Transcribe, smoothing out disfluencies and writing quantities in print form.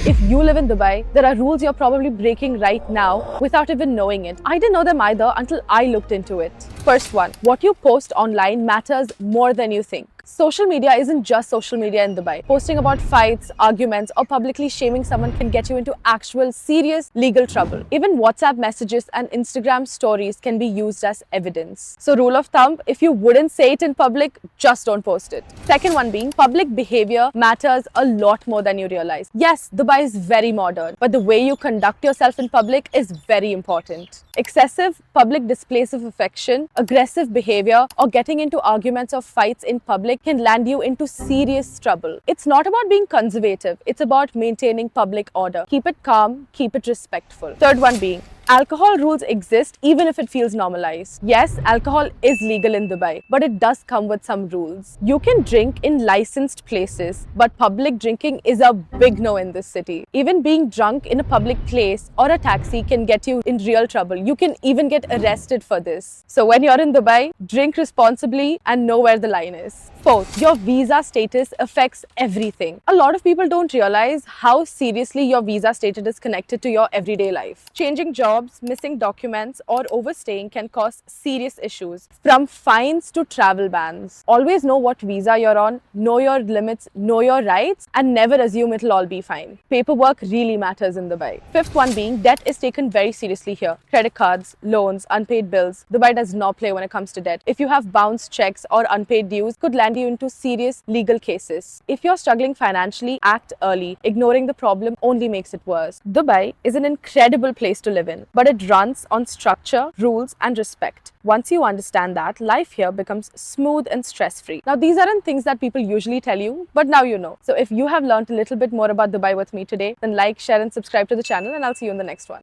If you live in Dubai, there are rules you're probably breaking right now without even knowing it. I didn't know them either until I looked into it. First one, what you post online matters more than you think. Social media isn't just social media in Dubai. Posting about fights, arguments, or publicly shaming someone can get you into actual serious legal trouble. Even WhatsApp messages and Instagram stories can be used as evidence. So rule of thumb, if you wouldn't say it in public, just don't post it. Second one being, public behavior matters a lot more than you realize. Yes, Dubai is very modern, but the way you conduct yourself in public is very important. Excessive public displays of affection, aggressive behavior, or getting into arguments or fights in public can land you into serious trouble. It's not about being conservative, it's about maintaining public order. Keep it calm, keep it respectful. Third one being, alcohol rules exist even if it feels normalized. Yes, alcohol is legal in Dubai, but it does come with some rules. You can drink in licensed places, but public drinking is a big no in this city. Even being drunk in a public place or a taxi can get you in real trouble. You can even get arrested for this. So when you're in Dubai, drink responsibly and know where the line is. Fourth, your visa status affects everything. A lot of people don't realize how seriously your visa status is connected to your everyday life. Changing jobs, missing documents, or overstaying can cause serious issues, from fines to travel bans. Always know what visa you're on, know your limits, know your rights, and never assume it'll all be fine. Paperwork really matters in Dubai. Fifth one being, debt is taken very seriously here. Credit cards, loans, unpaid bills. Dubai does not play when it comes to debt. If you have bounced checks or unpaid dues, could land you into serious legal cases. If you're struggling financially, act early. Ignoring the problem only makes it worse. Dubai is an incredible place to live in, but it runs on structure, rules, and respect. Once you understand that, life here becomes smooth and stress-free. Now, these aren't things that people usually tell you, but now you know. So if you have learned a little bit more about Dubai with me today, then like, share, and subscribe to the channel, and I'll see you in the next one.